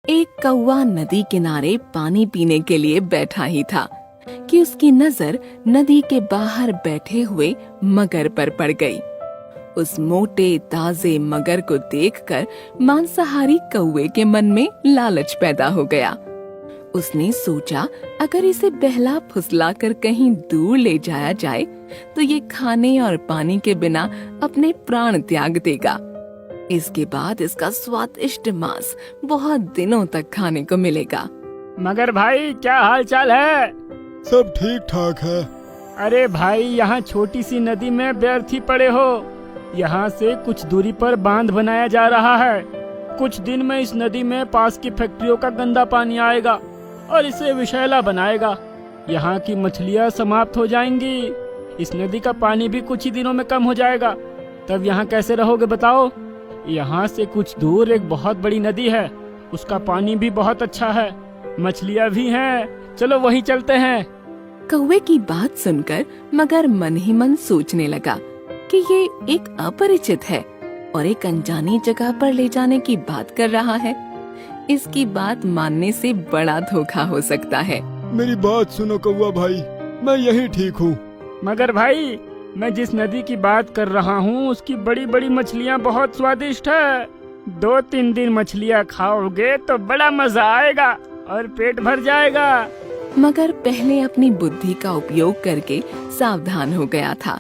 एक कौवा नदी किनारे पानी पीने के लिए बैठा ही था कि उसकी नजर नदी के बाहर बैठे हुए मगर पर पड़ गई। उस मोटे ताजे मगर को देखकर मांसाहारी कौवे के मन में लालच पैदा हो गया। उसने सोचा अगर इसे बहला फुसला कर कहीं दूर ले जाया जाए तो ये खाने और पानी के बिना अपने प्राण त्याग देगा। इसके बाद इसका स्वादिष्ट मांस बहुत दिनों तक खाने को मिलेगा। मगर भाई क्या हाल चाल है? सब ठीक ठाक है। अरे भाई यहाँ छोटी सी नदी में व्यर्थ ही पड़े हो। यहाँ से कुछ दूरी पर बांध बनाया जा रहा है। कुछ दिन में इस नदी में पास की फैक्ट्रियों का गंदा पानी आएगा और इसे विषैला बनाएगा। यहाँ की मछलियाँ समाप्त हो जाएंगी। इस नदी का पानी भी कुछ ही दिनों में कम हो जाएगा। तब यहाँ कैसे रहोगे बताओ? यहाँ से कुछ दूर एक बहुत बड़ी नदी है, उसका पानी भी बहुत अच्छा है, मछलियाँ भी हैं। चलो वहीं चलते हैं। कौवे की बात सुनकर मगर मन ही मन सोचने लगा कि ये एक अपरिचित है और एक अनजानी जगह पर ले जाने की बात कर रहा है। इसकी बात मानने से बड़ा धोखा हो सकता है। मेरी बात सुनो कौवा भाई, मैं यही ठीक हूँ। मगर भाई मैं जिस नदी की बात कर रहा हूँ उसकी बड़ी बड़ी मछलियाँ बहुत स्वादिष्ट है। 2-3 दिन मछलियाँ खाओगे तो बड़ा मजा आएगा और पेट भर जाएगा। मगर पहले अपनी बुद्धि का उपयोग करके सावधान हो गया था,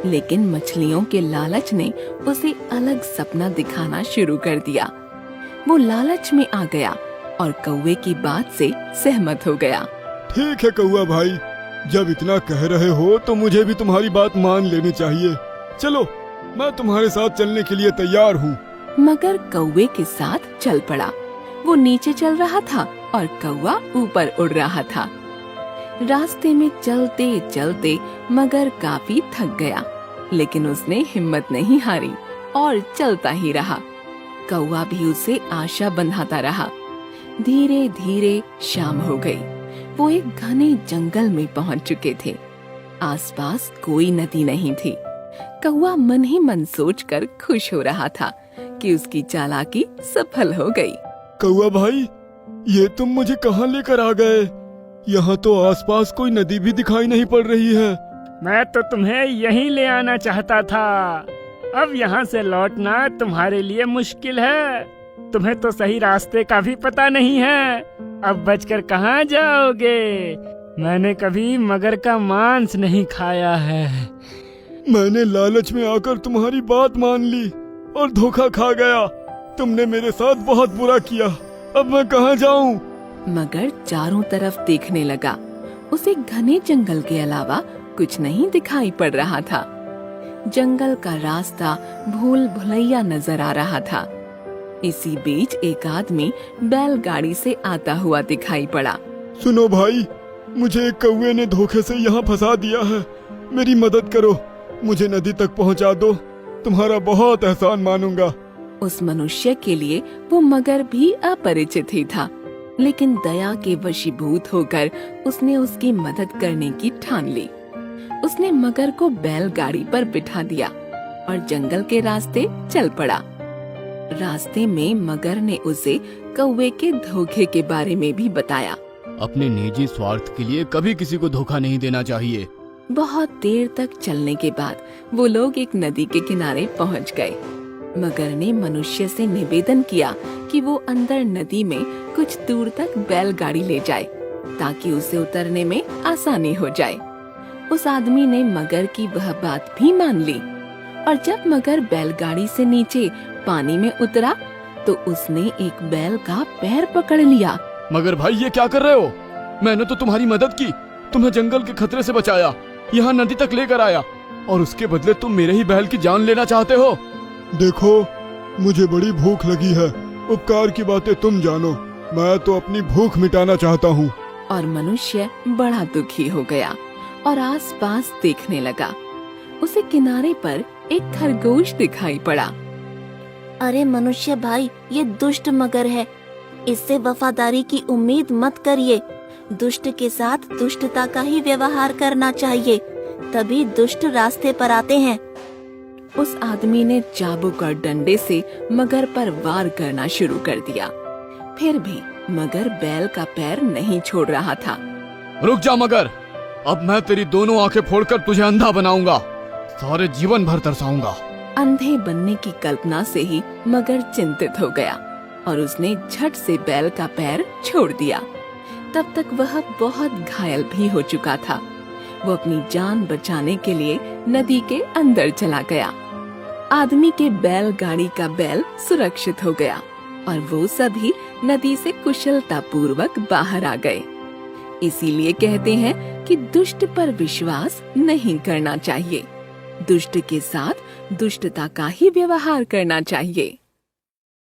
लेकिन मछलियों के लालच ने उसे अलग सपना दिखाना शुरू कर दिया। वो लालच में आ गया और कौवे की बात से सहमत हो गया। ठीक है कौवा भाई, जब इतना कह रहे हो तो मुझे भी तुम्हारी बात मान लेनी चाहिए। चलो मैं तुम्हारे साथ चलने के लिए तैयार हूँ। मगर कौवे के साथ चल पड़ा। वो नीचे चल रहा था और कौवा ऊपर उड़ रहा था। रास्ते में चलते चलते मगर काफी थक गया, लेकिन उसने हिम्मत नहीं हारी और चलता ही रहा। कौवा भी उसे आशा बंधाता रहा। धीरे धीरे शाम हो गई। वो एक घने जंगल में पहुंच चुके थे। आसपास कोई नदी नहीं थी। कौवा मन ही मन सोचकर खुश हो रहा था कि उसकी चालाकी सफल हो गई। कौवा भाई, ये तुम मुझे कहाँ लेकर आ गए? यहाँ तो आसपास कोई नदी भी दिखाई नहीं पड़ रही है। मैं तो तुम्हें यहीं ले आना चाहता था। अब यहाँ से लौटना तुम्हारे लिए मुश्किल है। तुम्हें तो सही रास्ते का भी पता नहीं है। अब बचकर कहाँ जाओगे? मैंने कभी मगर का मांस नहीं खाया है। मैंने लालच में आकर तुम्हारी बात मान ली और धोखा खा गया। तुमने मेरे साथ बहुत बुरा किया। अब मैं कहाँ जाऊँ? मगर चारों तरफ देखने लगा। उसे घने जंगल के अलावा कुछ नहीं दिखाई पड़ रहा था। जंगल का रास्ता भूल भुलैया नजर आ रहा था। इसी बीच एक आदमी बैलगाड़ी से आता हुआ दिखाई पड़ा। सुनो भाई, मुझे एक कौवे ने धोखे से यहाँ फंसा दिया है। मेरी मदद करो, मुझे नदी तक पहुँचा दो। तुम्हारा बहुत एहसान मानूंगा। उस मनुष्य के लिए वो मगर भी अपरिचित ही था, लेकिन दया के वशीभूत होकर उसने उसकी मदद करने की ठान ली। उसने मगर को बैलगाड़ी पर बिठा दिया और जंगल के रास्ते चल पड़ा। रास्ते में मगर ने उसे कौवे के धोखे के बारे में भी बताया। अपने निजी स्वार्थ के लिए कभी किसी को धोखा नहीं देना चाहिए। बहुत देर तक चलने के बाद वो लोग एक नदी के किनारे पहुंच गए। मगर ने मनुष्य से निवेदन किया कि वो अंदर नदी में कुछ दूर तक बैलगाड़ी ले जाए ताकि उसे उतरने में आसानी हो जाए। उस आदमी ने मगर की वह बात भी मान ली और जब मगर बैलगाड़ी से नीचे पानी में उतरा तो उसने एक बैल का पैर पकड़ लिया। मगर भाई ये क्या कर रहे हो? मैंने तो तुम्हारी मदद की, तुम्हें जंगल के खतरे से बचाया, यहाँ नदी तक लेकर आया और उसके बदले तुम मेरे ही बैल की जान लेना चाहते हो। देखो, मुझे बड़ी भूख लगी है। उपकार की बातें तुम जानो, मैं तो अपनी भूख मिटाना चाहता हूँ। और मनुष्य बड़ा दुखी हो गया और आसपास देखने लगा। उसे किनारे पर एक खरगोश दिखाई पड़ा। अरे मनुष्य भाई, ये दुष्ट मगर है। इससे वफादारी की उम्मीद मत करिए। दुष्ट के साथ दुष्टता का ही व्यवहार करना चाहिए, तभी दुष्ट रास्ते पर आते हैं। उस आदमी ने चाबुक और डंडे से मगर पर वार करना शुरू कर दिया। फिर भी मगर बैल का पैर नहीं छोड़ रहा था। रुक जा मगर, अब मैं तेरी दोनों आंखें फोड़कर तुझे अंधा बनाऊंगा, सारे जीवन भर तरसाऊंगा। अंधे बनने की कल्पना से ही मगर चिंतित हो गया और उसने झट से बैल का पैर छोड़ दिया। तब तक वह बहुत घायल भी हो चुका था। वो अपनी जान बचाने के लिए नदी के अंदर चला गया। आदमी के बैलगाड़ी का बैल सुरक्षित हो गया और वो सभी नदी से कुशलता पूर्वक बाहर आ गए। इसीलिए कहते हैं कि दुष्ट पर विश्वास नहीं करना चाहिए, दुष्ट के साथ दुष्टता का ही व्यवहार करना चाहिए।